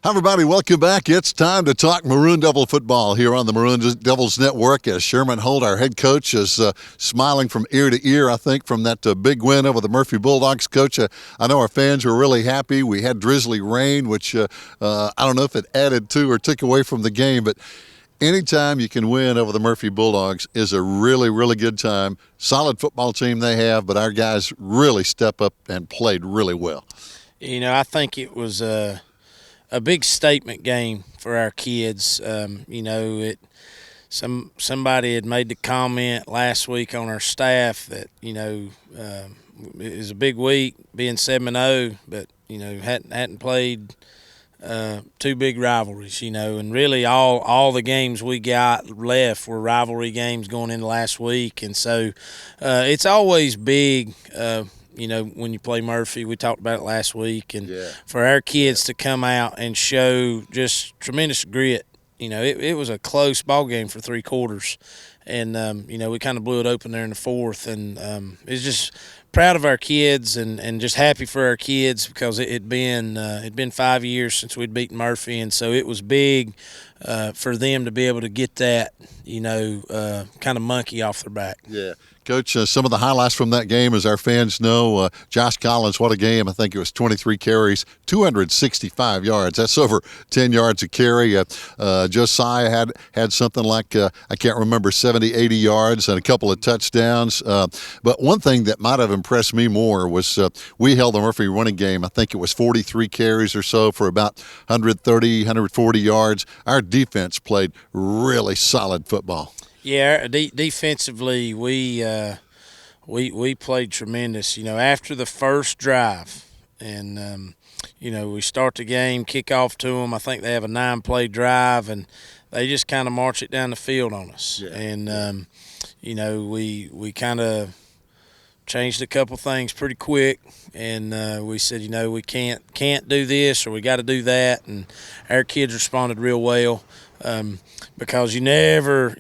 Hi, everybody. Welcome back. It's time to talk Maroon Devil football here on the Maroon Devils Network as Sherman Holt, our head coach, is smiling from ear to ear, I think, from that big win over the Murphy Bulldogs. Coach, I know our fans were really happy. We had drizzly rain, which I don't know if it added to or took away from the game, but anytime you can win over the Murphy Bulldogs is a really, really good time. Solid football team they have, but our guys really step up and played really well. You know, I think it was a big statement game for our kids. Somebody had made the comment last week on our staff that it was a big week being 7-0, but hadn't played two big rivalries. And really all the games we got left were rivalry games going into last week, and so it's always big. When you play Murphy, we talked about it last week, and for our kids to come out and show just tremendous grit. It was a close ball game for three quarters, and we kind of blew it open there in the fourth, and it's just proud of our kids and just happy for our kids because it'd been 5 years since we'd beaten Murphy, and so it was big for them to be able to get that kind of monkey off their back. Yeah. Coach, some of the highlights from that game, as our fans know, Josh Collins, what a game. I think it was 23 carries, 265 yards. That's over 10 yards a carry. Josiah had something like, I can't remember, 70, 80 yards and a couple of touchdowns. But one thing that might have impressed me more was we held the Murphy running game. I think it was 43 carries or so for about 130, 140 yards. Our defense played really solid football. Yeah, defensively, we played tremendous. After the first drive, and we start the game, kick off to them. I think they have a 9-play drive, and they just kind of march it down the field on us. Yeah. And we kind of changed a couple things pretty quick, and we said, we can't do this or we got to do that, and our kids responded real well. Because you never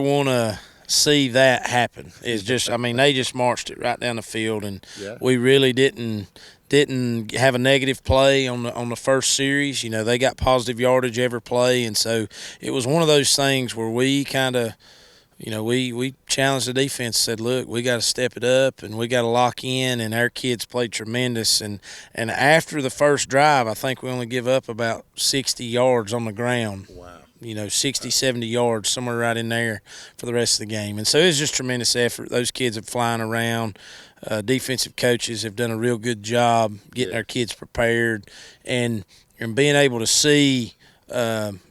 want to see that happen. It's just, they just marched it right down the field, and we really didn't have a negative play on the first series. They got positive yardage every play, and so it was one of those things where we kind of, we challenged the defense, said, look, we got to step it up and we got to lock in, and our kids played tremendous. And after the first drive, I think we only give up about 60 yards on the ground. Wow. 60, 70 yards, somewhere right in there for the rest of the game. And so it was just tremendous effort. Those kids are flying around. Defensive coaches have done a real good job getting our kids prepared and being able to see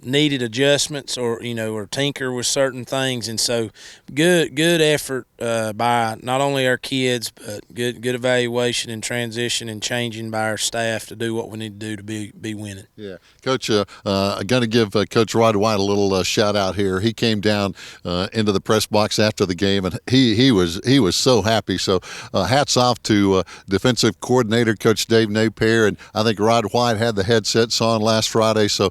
needed adjustments or tinker with certain things. And so good effort by not only our kids, but good evaluation and transition and changing by our staff to do what we need to do to be winning. Yeah. Coach, I'm going to give Coach Rod White a little shout out here. He came down into the press box after the game, and he was so happy. So hats off to defensive coordinator Coach Dave Napier, and I think Rod White had the headsets on last Friday. So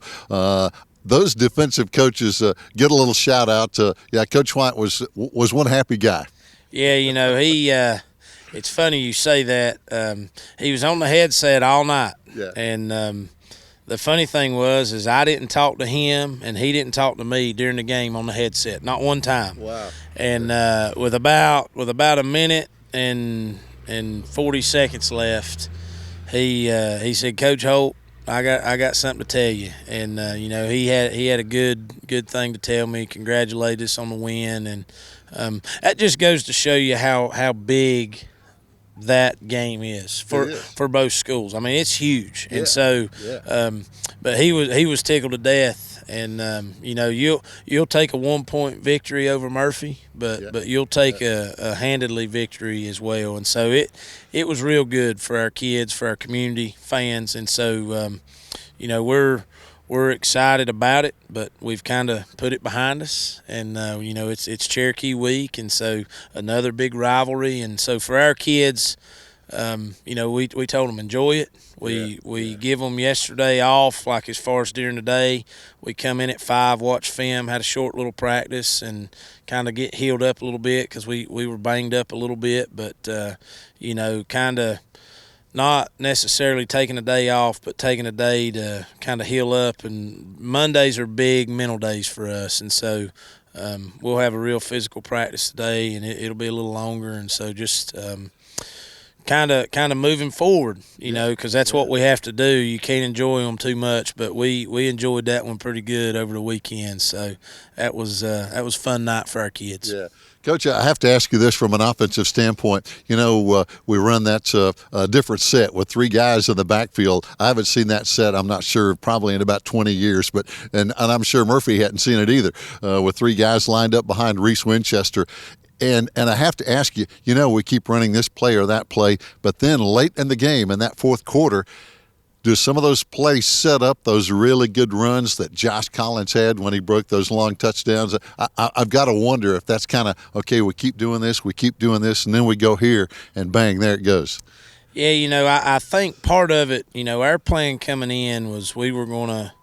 those defensive coaches get a little shout out. Coach White was one happy guy. Yeah, he. It's funny you say that. He was on the headset all night, and the funny thing is I didn't talk to him, and he didn't talk to me during the game on the headset, not one time. Wow! And with about a minute and 40 seconds left, he said, "Coach Holt, I got something to tell you," and he had a good thing to tell me. Congratulate us on the win, and that just goes to show you how big that game is for both schools. It's huge, and so but he was tickled to death, and you'll take a 1-point victory over Murphy, but you'll take a handedly victory as well, and so it was real good for our kids, for our community fans, and so we're excited about it, but we've kind of put it behind us, and it's Cherokee week, and so another big rivalry, and so for our kids, we told them enjoy it. We give them yesterday off, like as far as during the day. We come in at 5, watch film, had a short little practice, and kind of get healed up a little bit because we were banged up a little bit, but kind of not necessarily taking a day off, but taking a day to kind of heal up. And Mondays are big mental days for us, and so we'll have a real physical practice today, and it'll be a little longer. And so just kind of moving forward, you know, because that's what we have to do. You can't enjoy them too much, but we enjoyed that one pretty good over the weekend. So that was a fun night for our kids. Yeah. Coach, I have to ask you this from an offensive standpoint. You know, we run that different set with 3 guys in the backfield. I haven't seen that set, I'm not sure, probably in about 20 years, and I'm sure Murphy hadn't seen it either, with 3 guys lined up behind Reese Winchester. And I have to ask you, you know, we keep running this play or that play, but then late in the game, in that fourth quarter, do some of those plays set up those really good runs that Josh Collins had when he broke those long touchdowns? I've got to wonder if that's kind of, okay, we keep doing this, and then we go here, and bang, there it goes. Yeah, you know, I think part of it, you know, our plan coming in was we were going to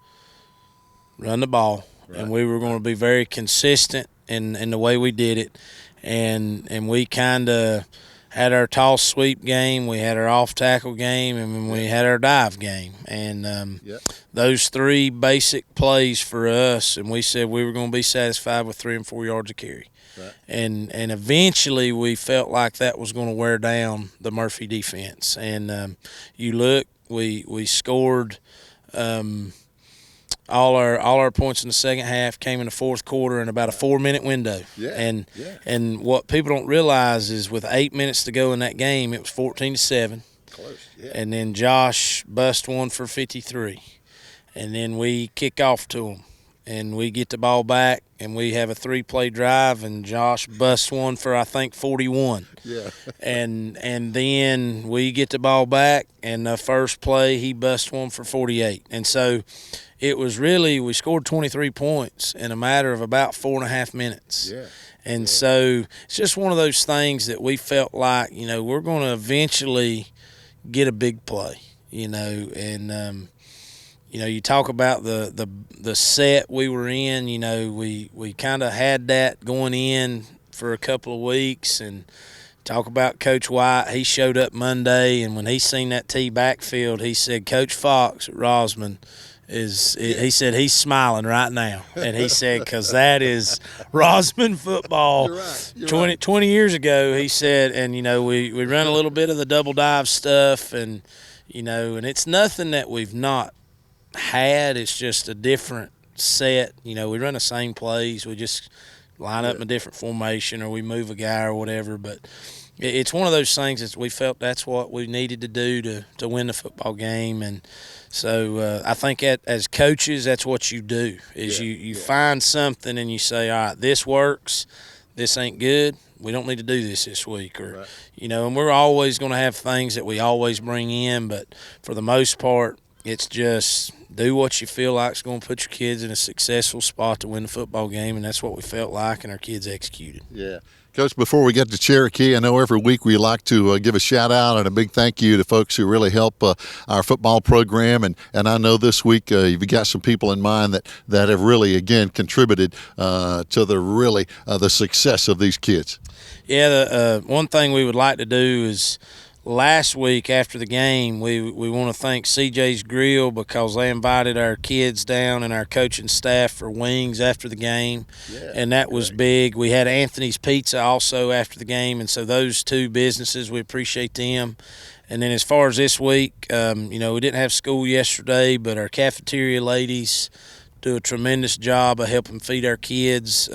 run the ball, and we were going to be very consistent in the way we did it. And we kind of had our toss sweep game, we had our off tackle game, and we had our dive game. And those 3 basic plays for us, and we said we were going to be satisfied with 3 and 4 yards of carry. Right. And eventually we felt like that was going to wear down the Murphy defense. And you look, we scored. All our points in the second half came in the fourth quarter in about a 4-minute window. And what people don't realize is with 8 minutes to go in that game, it was 14-7. Close. Yeah. And then Josh bust one for 53. And then we kick off to him. And we get the ball back, and we have a 3-play drive, and Josh busts one for, I think, 41. Yeah. and then we get the ball back, and the first play he busts one for 48. And so it was really, we scored 23 points in a matter of about 4.5 minutes. Yeah. And so it's just one of those things that we felt like, you know, we're going to eventually get a big play, you know. And, you know, you talk about the set we were in, you know, we kind of had that going in for a couple of weeks. And talk about Coach White, he showed up Monday, and when he seen that T backfield, he said, Coach Fox at Rosman, he said he's smiling right now. And he said, because that is Rosman football. You're right. 20 years ago, he said, and, you know, we run a little bit of the double dive stuff, and, you know, and it's nothing that we've not had. It's just a different set. You know, we run the same plays. We just line up in a different formation, or we move a guy or whatever. But it's one of those things that we felt that's what we needed to do to win the football game. And so I think as coaches, that's what you do, is you find something and you say, all right, this works, this ain't good, we don't need to do this week. Or, you know, and we're always going to have things that we always bring in, but for the most part, it's just do what you feel like is going to put your kids in a successful spot to win the football game, and that's what we felt like, and our kids executed. Yeah. Coach, before we get to Cherokee, I know every week we like to give a shout-out and a big thank you to folks who really help our football program. And I know this week you've got some people in mind that have really, again, contributed to the success of these kids. Yeah, the one thing we would like to do is last week after the game, we want to thank CJ's Grill, because they invited our kids down and our coaching staff for wings after the game, and that was big. We had Anthony's Pizza also after the game, and so those 2 businesses, we appreciate them. And then as far as this week, you know, we didn't have school yesterday, but our cafeteria ladies do a tremendous job of helping feed our kids.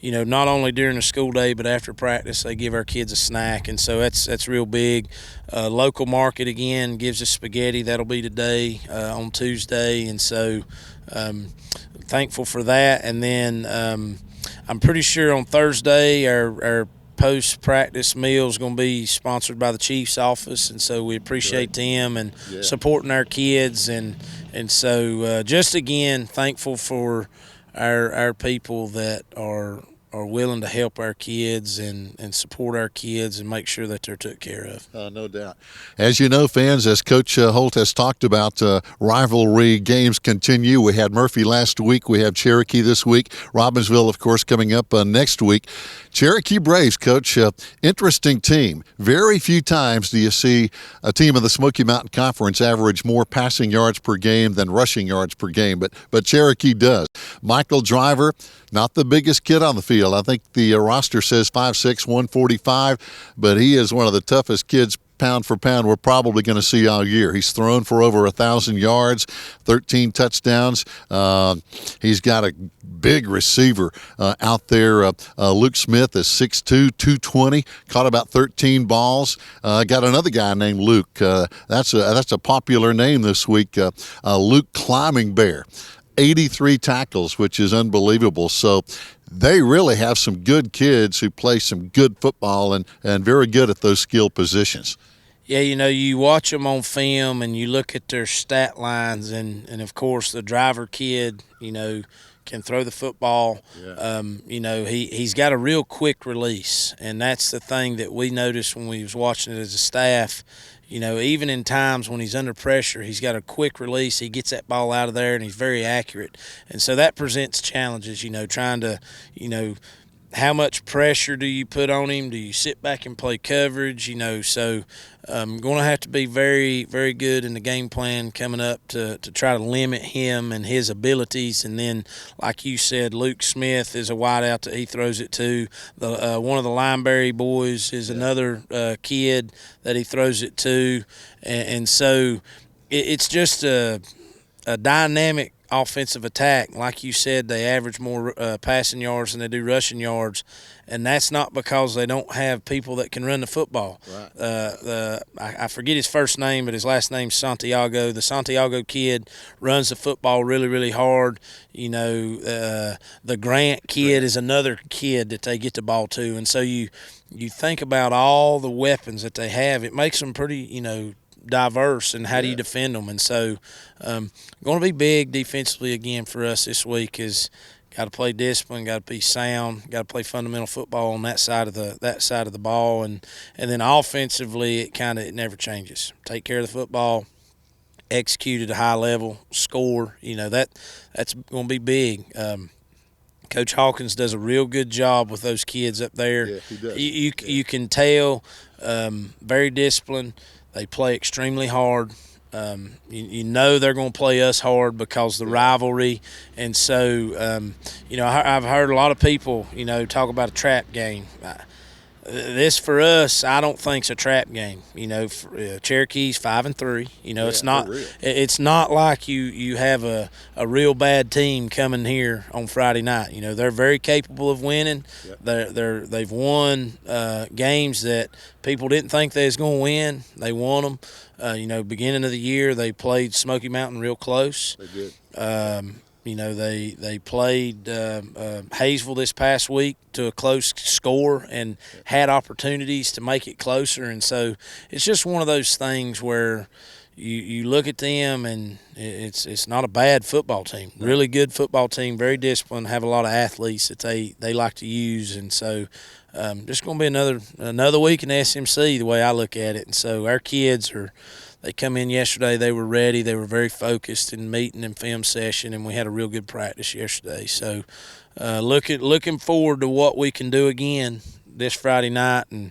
You know, not only during the school day, but after practice, they give our kids a snack, and so that's real big. Local market, again, gives us spaghetti. That'll be today on Tuesday, and so thankful for that. And then I'm pretty sure on Thursday our post-practice meal is going to be sponsored by the Chief's office, and so we appreciate them and supporting our kids. And so just, again, thankful for our people that are are willing to help our kids and support our kids and make sure that they're took care of. No doubt. As you know, fans, as Coach Holt has talked about, rivalry games continue. We had Murphy last week. We have Cherokee this week. Robbinsville, of course, coming up next week. Cherokee Braves, Coach, interesting team. Very few times do you see a team in the Smoky Mountain Conference average more passing yards per game than rushing yards per game, but Cherokee does. Michael Driver, not the biggest kid on the field. I think the roster says 5'6", 145, but he is one of the toughest kids pound for pound we're probably going to see all year. He's thrown for over 1,000 yards, 13 touchdowns. He's got a big receiver out there. Luke Smith is 6'2", 220, caught about 13 balls. Got another guy named Luke. That's a popular name this week, Luke Climbing Bear. 83 tackles, which is unbelievable. So they really have some good kids who play some good football and very good at those skill positions. Yeah, you watch them on film and you look at their stat lines, and of course the Driver kid, can throw the football. Yeah. He's got a real quick release, and that's the thing that we noticed when we was watching it as a staff. Even in times when he's under pressure, he's got a quick release. He gets that ball out of there, and he's very accurate. And so that presents challenges, trying to, how much pressure do you put on him? Do you sit back and play coverage? So going to have to be very, very good in the game plan coming up to try to limit him and his abilities. And then, like you said, Luke Smith is a wideout that he throws it to. One of the Lineberry boys is another kid that he throws it to. And so it's just a dynamic offensive attack. Like you said, they average more passing yards than they do rushing yards, and that's not because they don't have people that can run the football. Right. I forget his first name, but his last name's Santiago. The Santiago kid runs the football really, really hard. The Grant kid is another kid that they get the ball to, and so you think about all the weapons that they have. It makes them pretty, diverse, and how do you defend them? And so going to be big defensively again for us this week is got to play discipline, got to be sound, got to play fundamental football on that side of the ball, and then offensively it never changes. Take care of the football, execute at a high level, score. That's going to be big. Coach Hawkins does a real good job with those kids up there. Yeah, he does. You can tell, very disciplined. They play extremely hard. They're going to play us hard because of the rivalry. And so, I've heard a lot of people, talk about a trap game. This for us, I don't think it's a trap game. Cherokee's 5-3. It's not like you have a real bad team coming here on Friday night. They're very capable of winning. Yep. They've won games that people didn't think they was going to win. They won them. Beginning of the year they played Smoky Mountain real close. They did. They played Hayesville this past week to a close score and had opportunities to make it closer. And so it's just one of those things where you look at them and it's not a bad football team. Really good football team, very disciplined, have a lot of athletes that they like to use. And so just going to be another week in SMC the way I look at it. And so our kids they come in yesterday, they were ready, they were very focused in meeting and film session, and we had a real good practice yesterday. So looking forward to what we can do again this Friday night and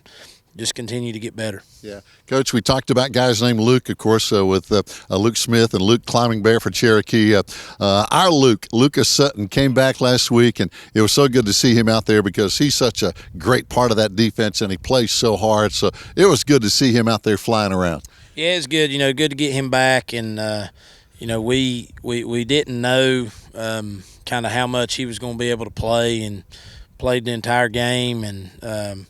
just continue to get better. Yeah. Coach, we talked about guys named Luke, of course, with Luke Smith and Luke Climbing Bear for Cherokee. Our Lucas Sutton, came back last week, and it was so good to see him out there because he's such a great part of that defense, and he plays so hard. So it was good to see him out there flying around. Yeah, it's good. Good to get him back, and we didn't know kind of how much he was going to be able to play, and played the entire game, and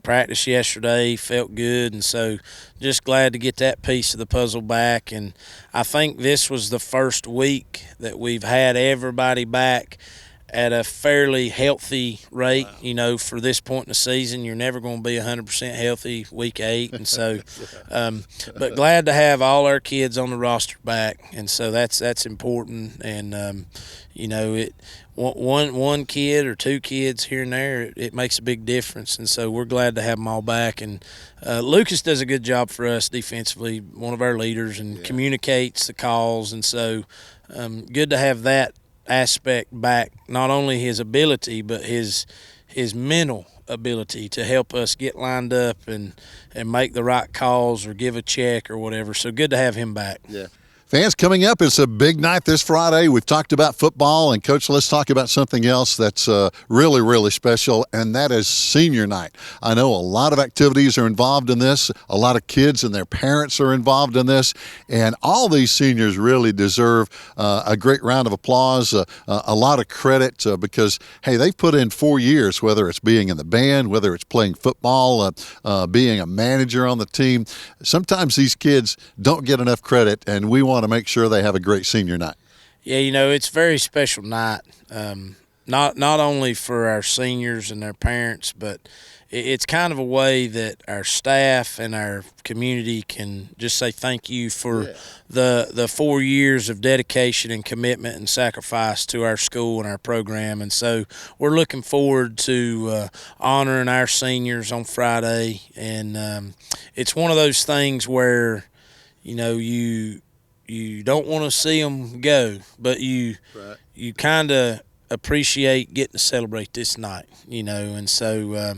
practice yesterday, felt good, and so just glad to get that piece of the puzzle back. And I think this was the first week that we've had everybody back at a fairly healthy rate. Wow. For this point in the season, you're never going to be 100% healthy week 8, and so but glad to have all our kids on the roster back, and so that's important. And one kid or two kids here and there, it makes a big difference. And so we're glad to have them all back. And Lucas does a good job for us defensively, one of our leaders, and communicates the calls. And so good to have that aspect back, not only his ability but his mental ability to help us get lined up and make the right calls or give a check or whatever. So good to have him back. Yeah. Fans, coming up, it's a big night this Friday. We've talked about football, and, Coach, let's talk about something else that's really, really special, and that is senior night. I know a lot of activities are involved in this. A lot of kids and their parents are involved in this, and all these seniors really deserve a great round of applause, a lot of credit because, hey, they've put in 4 years, whether it's being in the band, whether it's playing football, being a manager on the team. Sometimes these kids don't get enough credit, and we want to make sure they have a great senior night. Yeah, it's a very special night, not only for our seniors and their parents, but it's kind of a way that our staff and our community can just say thank you for the 4 years of dedication and commitment and sacrifice to our school and our program. And so we're looking forward to honoring our seniors on Friday. And it's one of those things where, you don't want to see them go, but you kind of appreciate getting to celebrate this night, and so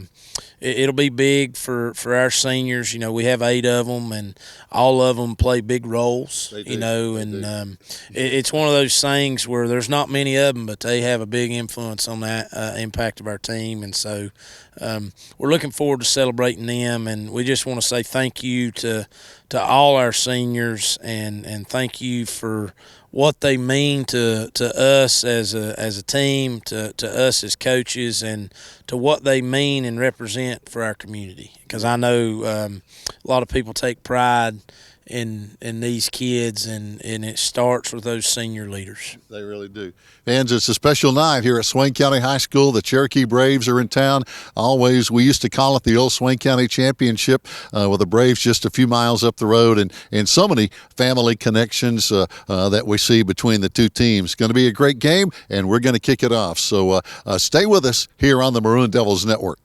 it'll be big for our seniors. We have 8 of them, and all of them play big roles, it's one of those things where there's not many of them, but they have a big influence on that impact of our team. And so we're looking forward to celebrating them, and we just want to say thank you to all our seniors, and thank you for what they mean to us as a team, to us as coaches, and to what they mean and represent for our community. Because I know a lot of people take pride in these kids, and it starts with those senior leaders. They really do. Fans, it's a special night here at Swain County High School. The Cherokee Braves are in town. Always, we used to call it the old Swain County Championship, with the Braves just a few miles up the road, and so many family connections that we see between the two teams. Going to be a great game, and we're going to kick it off. So stay with us here on the Maroon Devils Network.